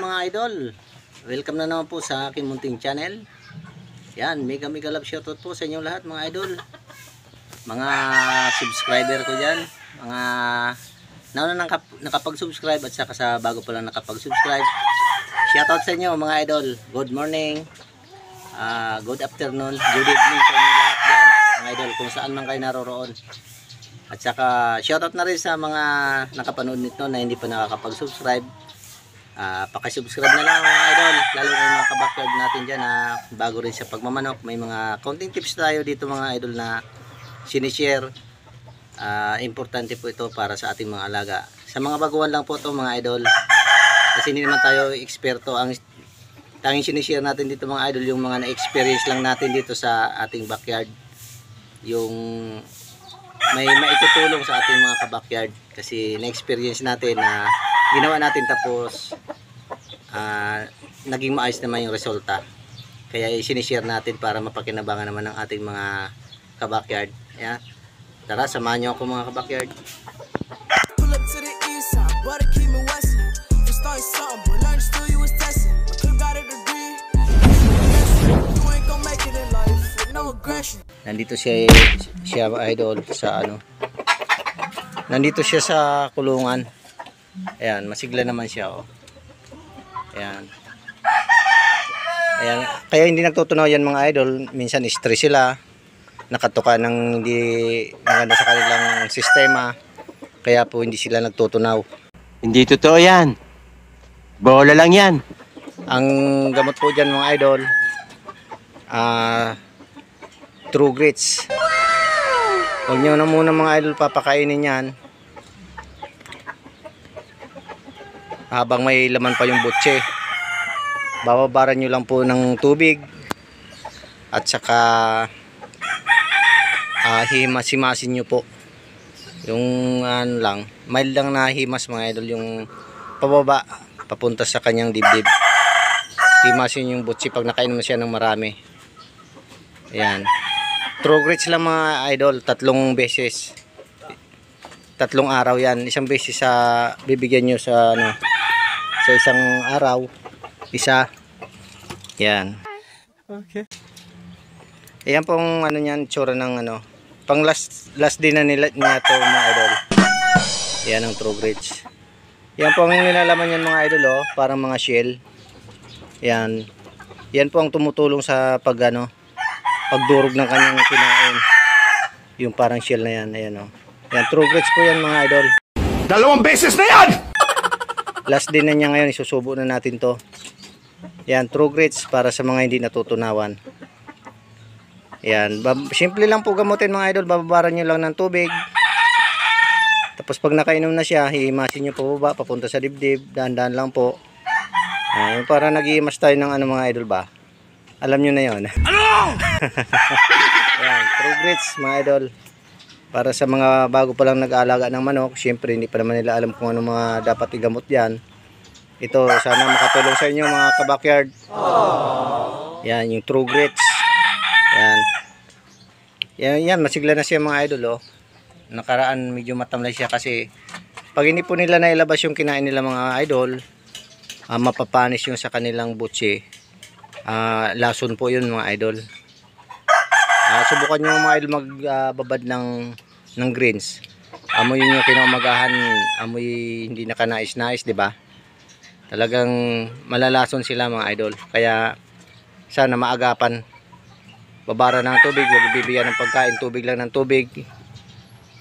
mga idol, welcome na naman po sa aking munting channel. Yan, mega love shoutout po sa inyo lahat mga idol, mga subscriber ko dyan, mga nauna nakapag-subscribe at saka sa bago pa lang nakapag-subscribe. Shoutout sa inyo mga idol, good morning, good afternoon, good evening sa inyo lahat dyan mga idol, kung saan man kayo naroroon. At saka shoutout na rin sa mga nakapanood nito na hindi pa nakakapag-subscribe. Pakisubscribe na lang mga idol, lalo na yung mga kabackyard natin dyan na bago rin sa pagmamanok. May mga counting tips tayo dito mga idol na sinishare. Importante po ito para sa ating mga alaga. Sa mga baguhan lang po ito mga idol, kasi hindi naman tayo eksperto. Ang tanging sinishare natin dito mga idol yung mga na-experience lang natin dito sa ating backyard, yung may maitutulong sa ating mga kabakyard, kasi na-experience natin na ginawa natin tapos naging maayos naman yung resulta, kaya sinishare natin para mapakinabangan naman ng ating mga kabakyard. Yeah. Tara, samahan nyo ako mga kabakyard. Nandito siya idol sa nandito siya sa kulungan. Ayan, masigla naman siya oh. Ayan. Ayan, kaya hindi nagtutunaw yan mga idol. Minsan stress sila, nakatuka ng hindi maganda sa kanilang sistema, kaya po hindi sila nagtutunaw. Hindi totoo yan, bola lang yan. Ang gamot po dyan mga idol, True Grits. Huwag nyo na muna mga idol papakainin yan habang may laman pa yung butse. Bababaran nyo lang po ng tubig at saka himas-himasin nyo po yung lang, mild lang na himas mga idol, yung pababa papunta sa kanyang dibdib. Himasin yung butse pag nakainom na siya ng marami. Ayan, True Grits lang mga idol, 3 beses, 3 araw yan. Isang beses sa bibigyan nyo sa sa isang araw, isa. Yan. Okay. Ayan pong niyan, tsura ng pang last din na niya to mga idol. Yan ang True Grits. Yan po ang nilalaman yan mga idol oh, parang mga shell. Yan. Yan po ang tumutulong sa pagdurog ng kanyang kinain. Yung parang shell na yan, ayan oh. Yan, True Grits po yan mga idol. 2 beses na yan! Last din na niya ngayon, isusubo na natin to. Yan, True Grits para sa mga hindi natutunawan. Yan, simple lang po gamutin mga idol, bababaran nyo lang ng tubig. Tapos pag nakainom na siya, hihimasin nyo pababa, papunta sa dibdib, dahan-dahan lang po. Para nag-iimas tayo ng mga idol ba? Alam nyo na yun. Ano? Yan, True Grits mga idol. Para sa mga bago pa lang nag-aalaga ng manok, syempre hindi pa naman nila alam kung ano mga dapat igamot yan. Ito, sana makatulong sa inyo mga kabakyard. Yan, yung True Grits. Yan, masigla na siya mga idol oh. Nakaraan medyo matamlay siya kasi pag hindi po nila nailabas yung kinain nila mga idol, mapapanis yung sa kanilang butse. Lason po yun mga idol. Subukan nyo mga idol magbabad ng greens. Amoy nyo kinamagahan, amoy hindi nakanais-nais, diba? Talagang malalason sila mga idol. Kaya sana maagapan. Babara ng tubig, huwag bibigyan ng pagkain, tubig lang ng tubig.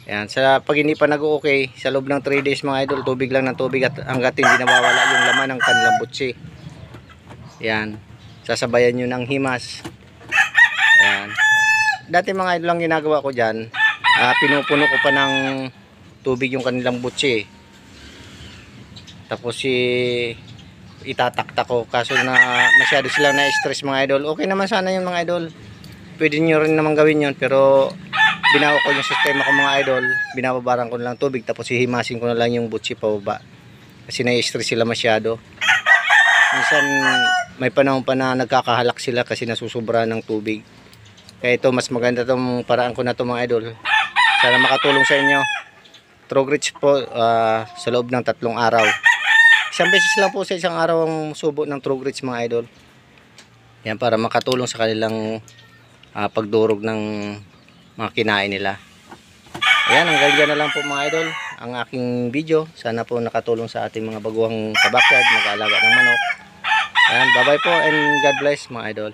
Yan, pag hindi pa nag-okay, sa loob ng 3 days mga idol, tubig lang ng tubig at hanggat hindi nawawala yung laman ng kanilang butse. Yan, sasabayan nyo ng himas. Yan. Dati mga idol lang ginagawa ko dyan, pinupuno ko pa ng tubig yung kanilang butse. Tapos itatakta ko, kaso na masyado silang na-stress mga idol. Okay naman sana yung mga idol, pwede nyo rin naman gawin yun, pero binago ko yung sistema ko mga idol, binababaran ko na lang tubig tapos hihimasin ko na lang yung butse pababa kasi na-stress sila masyado. Minsan may panahon pa na nagkakahalak sila kasi nasusubra ng tubig. Kaya ito, mas maganda itong paraan ko na ito mga idol. Sana makatulong sa inyo. True Grits po sa loob ng 3 araw. Isang beses lang po sa isang araw ang subo ng True Grits mga idol. Yan, para makatulong sa kanilang pagdurog ng mga kinain nila. Ayan, hanggang dyan na lang po mga idol ang aking video. Sana po nakatulong sa ating mga baguhang kabakyard, mag-aalaga ng manok. Ayan, bye bye po and God bless mga idol.